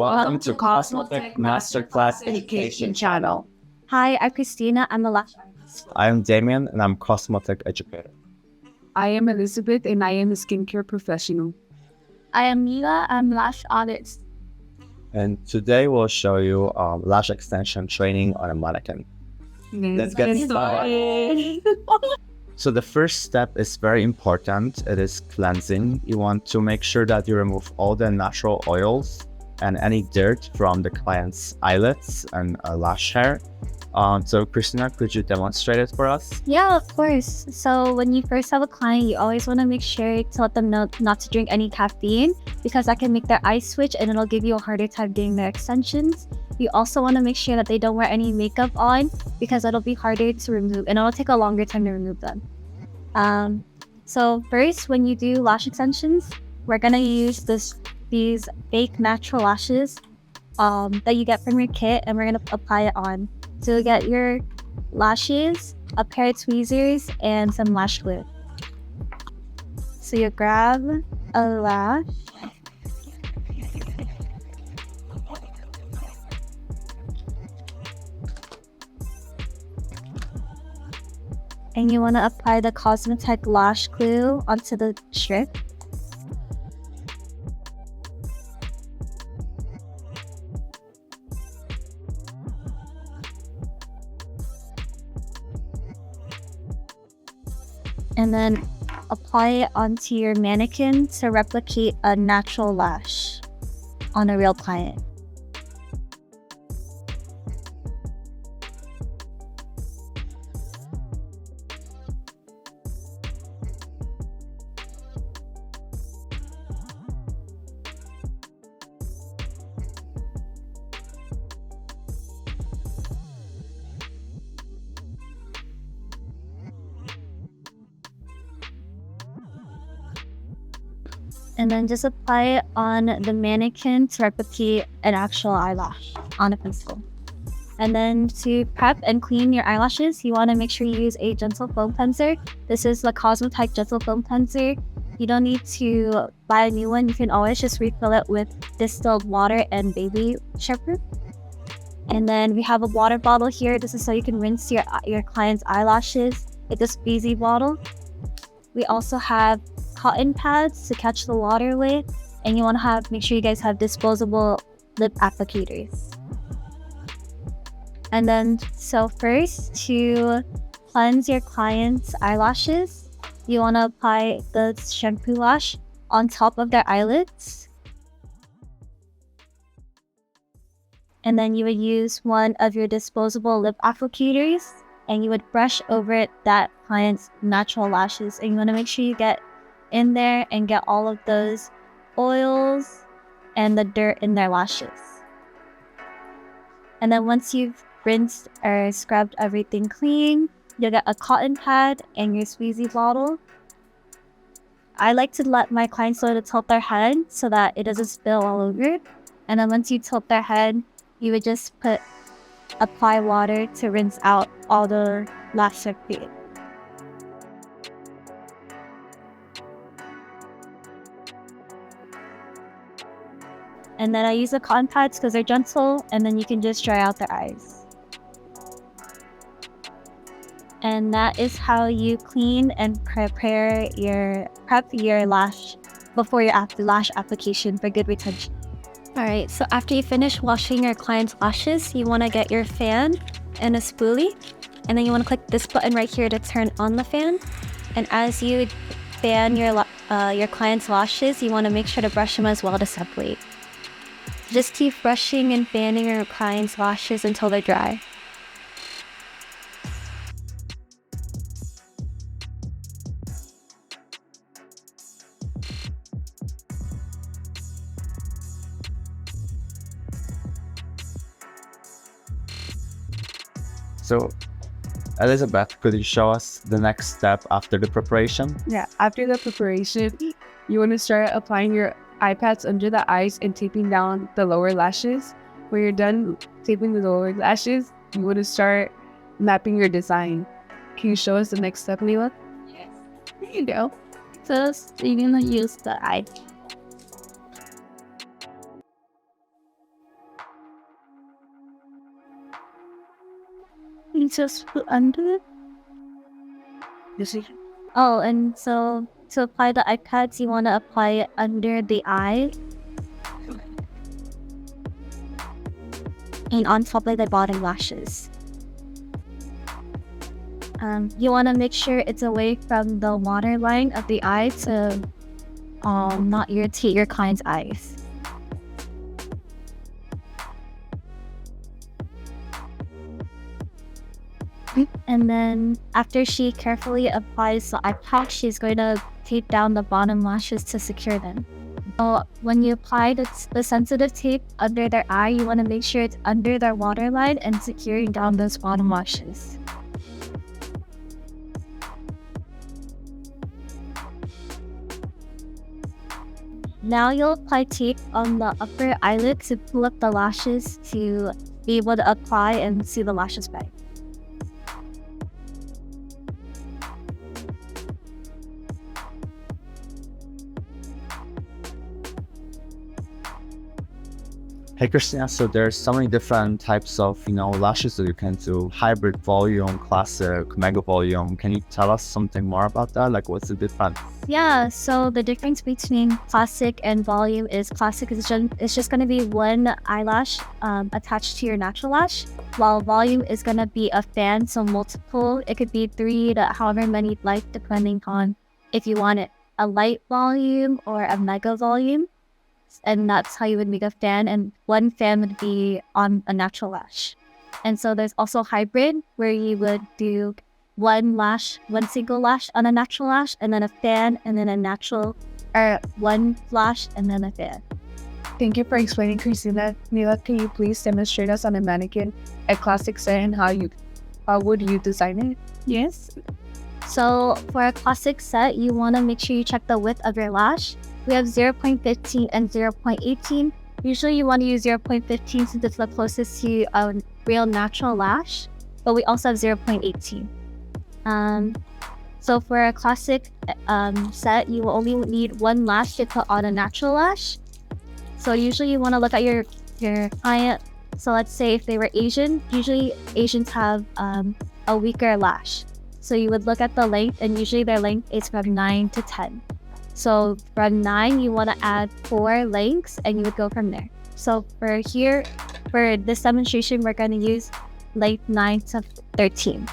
Welcome to Cosmotek Masterclass Education Channel. Hi, I'm Christina. I'm a lash artist. I'm Damien, and I'm Cosmotek Educator. I am Elizabeth, and I am a skincare professional. I am Mila. I'm lash artist. And today we'll show you lash extension training on a mannequin. Let's get started. So the first step is very important. It is cleansing. You want to make sure that you remove all the natural oils and any dirt from the client's eyelids and lash hair. So Christina, could you demonstrate it for us? Yeah, of course. So when you first have a client, you always want to make sure to let them know not to drink any caffeine, because that can make their eyes switch and it'll give you a harder time doing their extensions. You also want to make sure that they don't wear any makeup on, because it'll be harder to remove and it'll take a longer time to remove them. So first, when you do lash extensions, we're going to use these fake natural lashes that you get from your kit, and we're going to apply it on. So you get your lashes, a pair of tweezers, and some lash glue. So you grab a lash, and you want to apply the Cosmotek lash glue onto the strip. And then apply it onto your mannequin to replicate a natural lash on a real client. And then just apply it on the mannequin to replicate an actual eyelash on a pencil. And then to prep and clean your eyelashes, you want to make sure you use a gentle foam cleanser. This is the Cosmotek Gentle Foam Cleanser. You don't need to buy a new one. You can always just refill it with distilled water and baby shampoo. And then we have a water bottle here. This is so you can rinse your client's eyelashes with this squeezy bottle. We also have cotton pads to catch the water with, and you want to make sure you guys have disposable lip applicators. And then, so first, to cleanse your client's eyelashes, you want to apply the shampoo lash on top of their eyelids. And then you would use one of your disposable lip applicators, and you would brush over that client's natural lashes. And you want to make sure you get in there and get all of those oils and the dirt in their lashes. And then once you've rinsed or scrubbed everything clean, you'll get a cotton pad and your squeezy bottle. I like to let my clients sort of tilt their head so that it doesn't spill all over. And then once you tilt their head, you would just apply water to rinse out all the lash surface. And then I use the cotton pads because they're gentle, and then you can just dry out their eyes. And that is how you clean and prep your lash before your lash application for good retention. Alright, so after you finish washing your client's lashes, you want to get your fan and a spoolie, and then you want to click this button right here to turn on the fan. And as you fan your client's lashes, you want to make sure to brush them as well to separate. Just keep brushing and fanning your client's lashes until they're dry. So Elizabeth, could you show us the next step after the preparation? Yeah, after the preparation, you want to start applying your eye pads under the eyes and taping down the lower lashes. When you're done taping the lower lashes, you want to start mapping your design. Can you show us the next step, Mila? Yes. There you go. First, you're gonna use the eye. You just put under it. You see? Oh, and so to apply the eye pads, you want to apply it under the eye and on top of the bottom lashes. You want to make sure it's away from the waterline of the eye to not irritate your client's eyes. And then after she carefully applies the eye patch, she's going to tape down the bottom lashes to secure them. So when you apply the sensitive tape under their eye, you want to make sure it's under their waterline and securing down those bottom lashes. Now you'll apply tape on the upper eyelid to pull up the lashes to be able to apply and see the lashes back. Hey Christina, so there's so many different types of lashes that you can do: hybrid, volume, classic, mega volume. Can you tell us something more about that? Like, what's the difference? Yeah, so the difference between classic and volume is classic is just going to be one eyelash attached to your natural lash, while volume is going to be a fan, so multiple. It could be 3 to however many you'd like, depending on if you want it a light volume or a mega volume. And that's how you would make a fan, and one fan would be on a natural lash. And so there's also hybrid, where you would do one single lash on a natural lash, and then a fan, and then a natural, or one lash and then a fan. Thank you for explaining, Christina. Mila, can you please demonstrate us on a mannequin a classic set and how would you design it? Yes. So for a classic set, you want to make sure you check the width of your lash. We have 0.15 and 0.18. Usually you want to use 0.15 since it's the closest to a real natural lash, but we also have 0.18. So for a classic set, you will only need one lash to put on a natural lash. So usually you want to look at your client. So let's say if they were Asian, usually Asians have a weaker lash. So you would look at the length, and usually their length is from 9 to 10. So from 9, you want to add 4 lengths, and you would go from there. So for this demonstration, we're going to use length 9 to 13.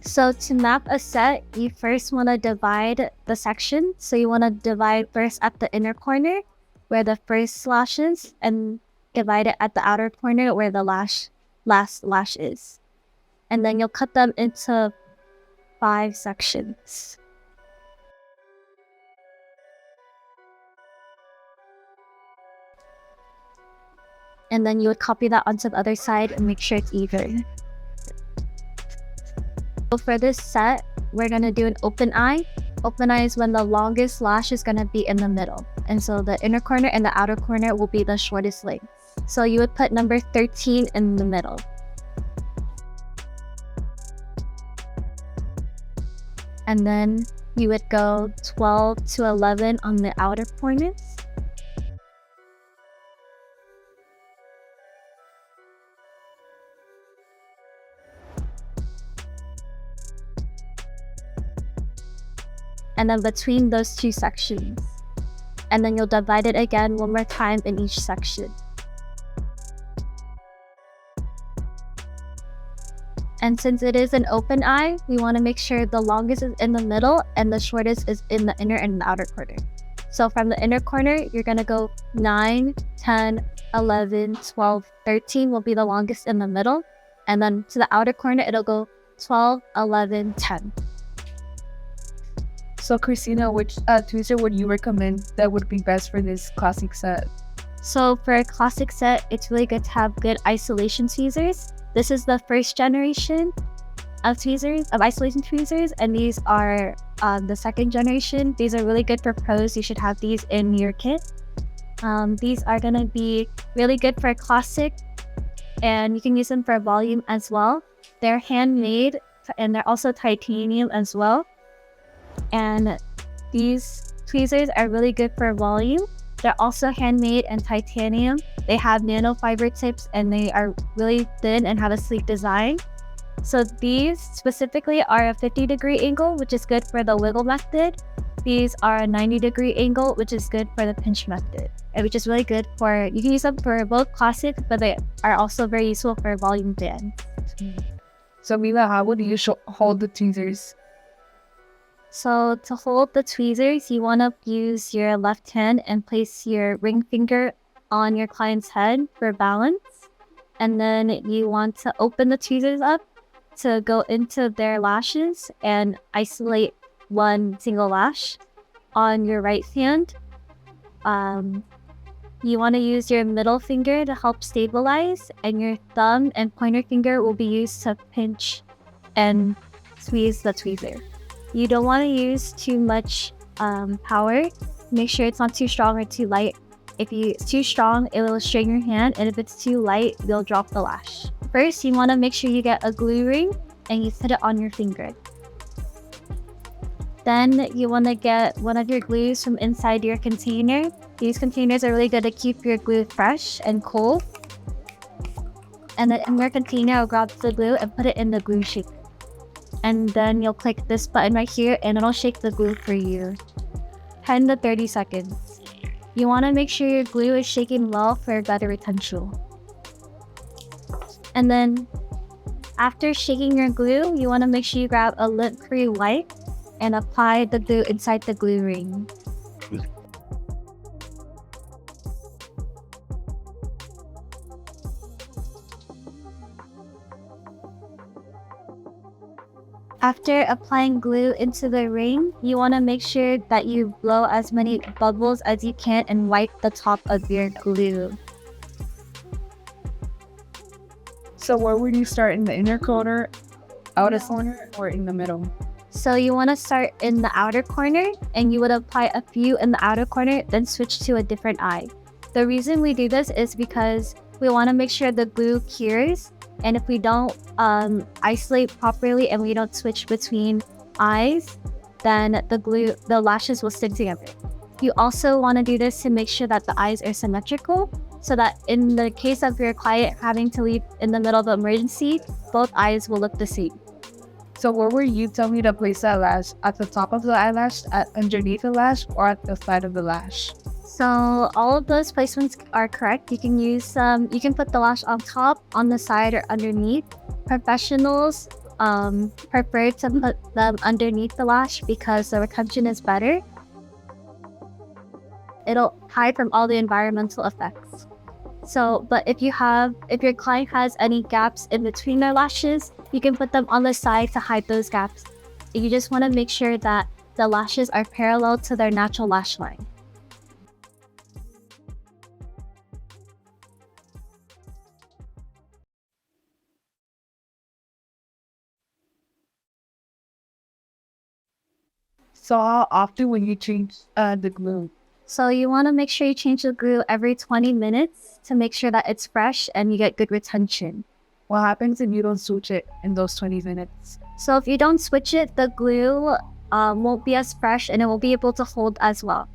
So to map a set, you first want to divide the section. So you want to divide first at the inner corner, where the first lash is, and divide it at the outer corner where the last lash is. And then you'll cut them into 5 sections. And then you would copy that onto the other side and make sure it's even. So for this set, we're going to do an open eye. Open eye is when the longest lash is going to be in the middle. And so the inner corner and the outer corner will be the shortest length. So you would put number 13 in the middle. And then you would go 12 to 11 on the outer corners. And then between those 2 sections. And then you'll divide it again one more time in each section. And since it is an open eye, we want to make sure the longest is in the middle and the shortest is in the inner and the outer corner. So from the inner corner, you're going to go 9, 10, 11, 12, 13 will be the longest in the middle. And then to the outer corner, it'll go 12, 11, 10. So Christina, which tweezer would you recommend that would be best for this classic set? So for a classic set, it's really good to have good isolation tweezers. This is the first generation of isolation tweezers, and these are the second generation. These are really good for pros. You should have these in your kit. These are going to be really good for a classic, and you can use them for volume as well. They're handmade, and they're also titanium as well. And these tweezers are really good for volume. They're also handmade in titanium. They have nanofiber tips and they are really thin and have a sleek design. So these specifically are a 50-degree angle, which is good for the wiggle method. These are a 90-degree angle, which is good for the pinch method, and which is really good for, you can use them for both classic, but they are also very useful for volume band. So Mila, how would you hold the tweezers? So to hold the tweezers, you want to use your left hand and place your ring finger on your client's head for balance. And then you want to open the tweezers up to go into their lashes and isolate one single lash. On your right hand, you want to use your middle finger to help stabilize, and your thumb and pointer finger will be used to pinch and squeeze the tweezer. You don't want to use too much power. Make sure it's not too strong or too light. If it's too strong, it will strain your hand, and if it's too light, you'll drop the lash. First, you want to make sure you get a glue ring and you put it on your finger. Then you want to get one of your glues from inside your container. These containers are really good to keep your glue fresh and cool. And then in your container, I'll grab the glue and put it in the glue shaker. And then you'll click this button right here and it'll shake the glue for you. 10 to 30 seconds. You want to make sure your glue is shaking well for better retention. And then after shaking your glue, you want to make sure you grab a lint-free wipe and apply the glue inside the glue ring. After applying glue into the ring, you want to make sure that you blow as many bubbles as you can and wipe the top of your glue. So where would you start, in the inner corner, outer corner, or in the middle? So you want to start in the outer corner, and you would apply a few in the outer corner, then switch to a different eye. The reason we do this is because we want to make sure the glue cures, and if we don't isolate properly and we don't switch between eyes, then the lashes will stick together. You also want to do this to make sure that the eyes are symmetrical, so that in the case of your client having to leave in the middle of the emergency, both eyes will look the same. So where would you tell me to place that lash? At the top of the eyelash, underneath the lash, or at the side of the lash? So all of those placements are correct. You can use you can put the lash on top, on the side, or underneath. Professionals prefer to put them underneath the lash because the retention is better. It'll hide from all the environmental effects. So, but if your client has any gaps in between their lashes, you can put them on the side to hide those gaps. You just want to make sure that the lashes are parallel to their natural lash line. So how often will you change the glue? So you want to make sure you change the glue every 20 minutes to make sure that it's fresh and you get good retention. What happens if you don't switch it in those 20 minutes? So if you don't switch it, the glue won't be as fresh and it won't be able to hold as well.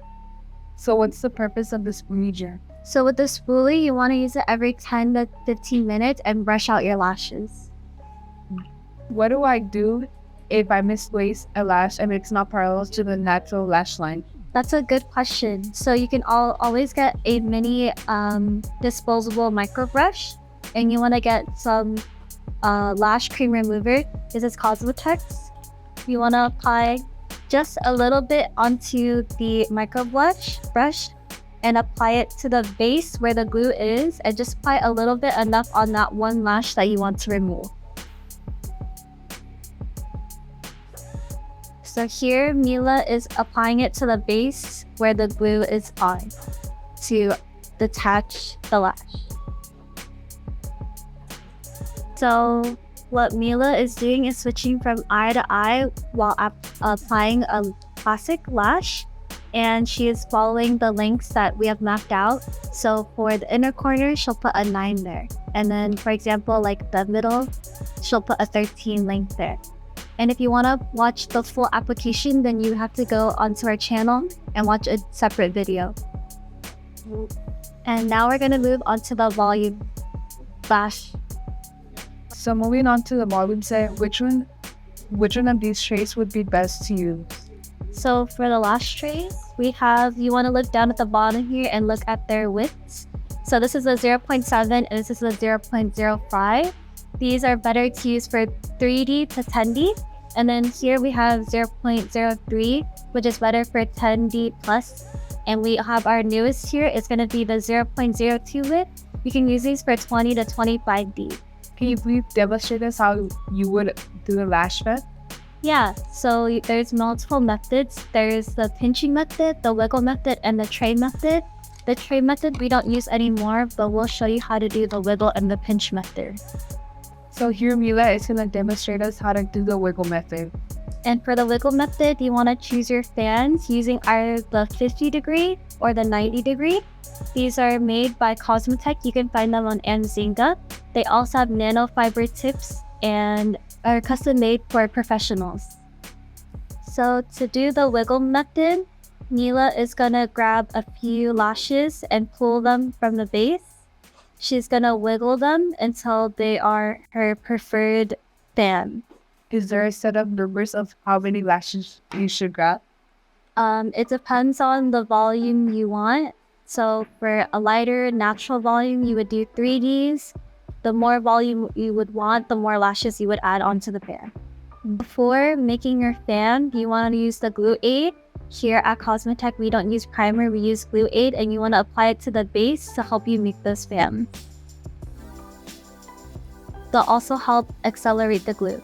So what's the purpose of this procedure? So with the spoolie, you want to use it every 10 to 15 minutes and brush out your lashes. What do I do if I misplace a lash and it's not parallel to the natural lash line? That's a good question. So you can always get a mini disposable micro brush, and you want to get some lash cream remover. This is Cosmotek. You want to apply just a little bit onto the micro brush and apply it to the base where the glue is, and just apply a little bit, enough on that one lash that you want to remove. So here, Mila is applying it to the base where the glue is on to detach the lash. So what Mila is doing is switching from eye to eye while applying a classic lash, and she is following the lengths that we have mapped out. So for the inner corner, she'll put a 9 there. And then, for example, like the middle, she'll put a 13 length there. And if you want to watch the full application, then you have to go onto our channel and watch a separate video. And now we're going to move on to the volume lash. So moving on to the volume set, which one of these trays would be best to use? So for the lash trays, we have, you want to look down at the bottom here and look at their widths. So this is a 0.7 and this is a 0.05. These are better to use for 3D to 10D. And then here we have 0.03, which is better for 10D plus. And we have our newest here, it's going to be the 0.02 width. You can use these for 20 to 25D. Can you please demonstrate us how you would do the lash vet? Yeah, so there's multiple methods. There's the pinching method, the wiggle method, and the tray method. The tray method we don't use anymore, but we'll show you how to do the wiggle and the pinch method. So here Mila is going to demonstrate us how to do the wiggle method. And for the wiggle method, you want to choose your fans using either the 50 degree or the 90 degree. These are made by Cosmotek. You can find them on Amzinga. They also have nanofiber tips and are custom made for professionals. So to do the wiggle method, Mila is going to grab a few lashes and pull them from the base. She's going to wiggle them until they are her preferred fan. Is there a set of numbers of how many lashes you should grab? It depends on the volume you want. So for a lighter natural volume, you would do 3Ds. The more volume you would want, the more lashes you would add onto the fan. Before making your fan, you want to use the glue aid. Here at Cosmotek, we don't use primer, we use glue aid, and you want to apply it to the base to help you make this fan. They'll also help accelerate the glue.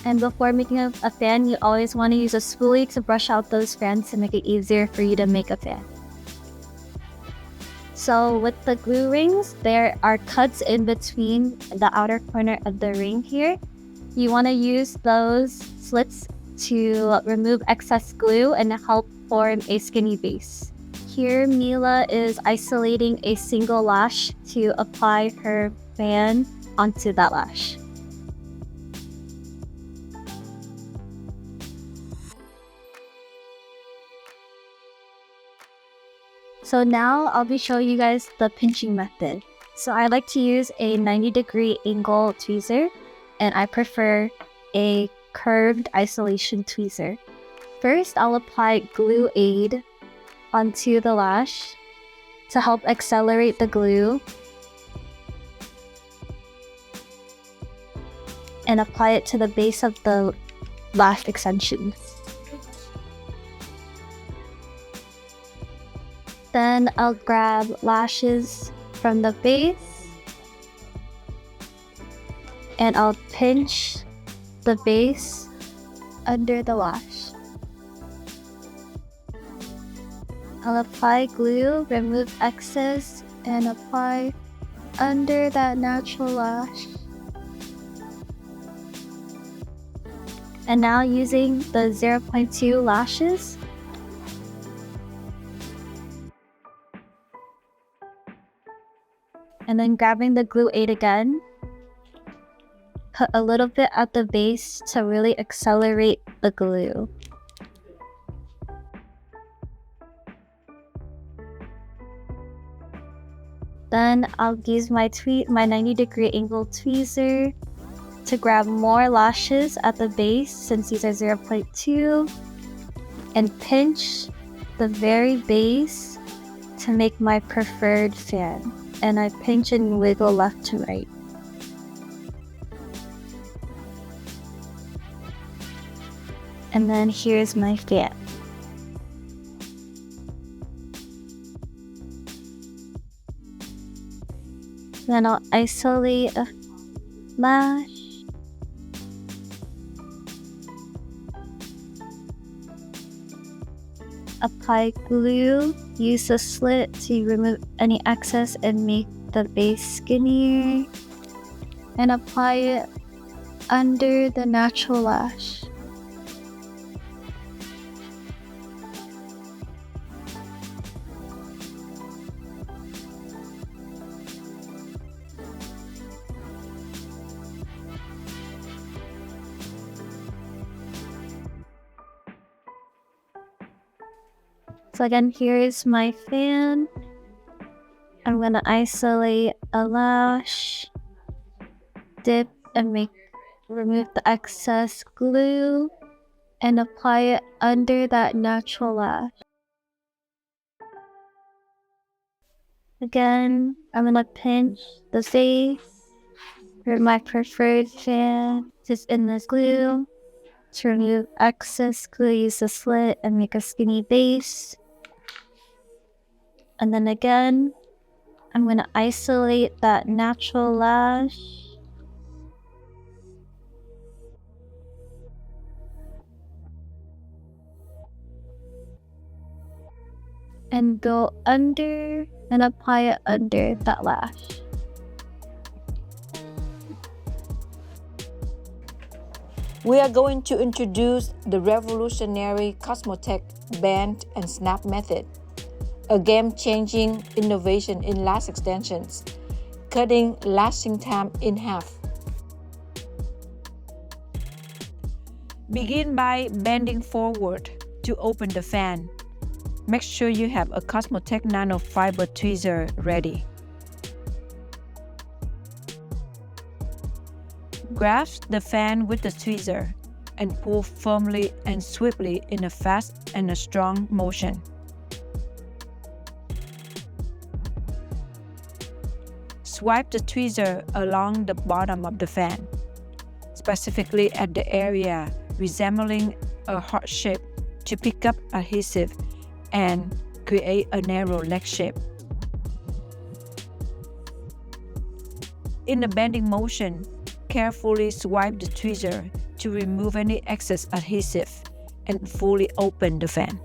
And before making a fan, you always want to use a spoolie to brush out those fans to make it easier for you to make a fan. So with the glue rings, there are cuts in between the outer corner of the ring here. You want to use those slits to remove excess glue and help form a skinny base. Here, Mila is isolating a single lash to apply her fan onto that lash. So now I'll be showing you guys the pinching method. So I like to use a 90-degree angle tweezer, and I prefer a curved isolation tweezer. First, I'll apply glue aid onto the lash to help accelerate the glue and apply it to the base of the lash extensions. Then I'll grab lashes from the base and I'll pinch the base under the lash. I'll apply glue, remove excess, and apply under that natural lash. And now using the 0.2 lashes, and then grabbing the glue aid again, put a little bit at the base to really accelerate the glue. Then I'll use my 90-degree angle tweezer to grab more lashes at the base, since these are 0.2, and pinch the very base to make my preferred fan. And I pinch and wiggle left to right. And then here's my fan. Then I'll isolate a lash. Apply glue, use the slit to remove any excess and make the base skinnier, and apply it under the natural lash. So again, here is my fan. I'm gonna isolate a lash, dip, and remove the excess glue, and apply it under that natural lash. Again, I'm gonna pinch the face for my preferred fan, just in this glue. To remove excess glue, use a slit and make a skinny base. And then again, I'm gonna isolate that natural lash. And go under and apply it under that lash. We are going to introduce the revolutionary Cosmotek Bend and Snap method, a game-changing innovation in lash extensions, cutting lashing time in half. Begin by bending forward to open the fan. Make sure you have a Cosmotek nanofiber tweezer ready. Grasp the fan with the tweezer and pull firmly and swiftly in a fast and a strong motion. Swipe the tweezer along the bottom of the fan, specifically at the area resembling a heart shape, to pick up adhesive and create a narrow leg shape. In the bending motion, carefully swipe the tweezer to remove any excess adhesive and fully open the fan.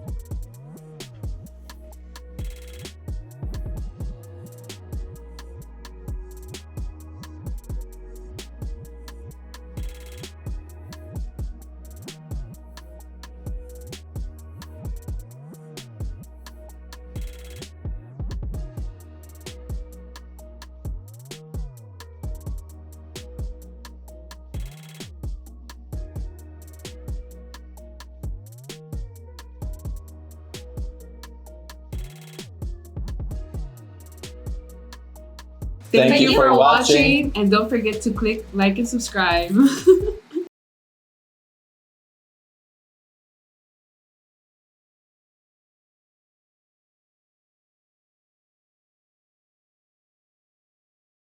Thank you for watching, and don't forget to click like and subscribe.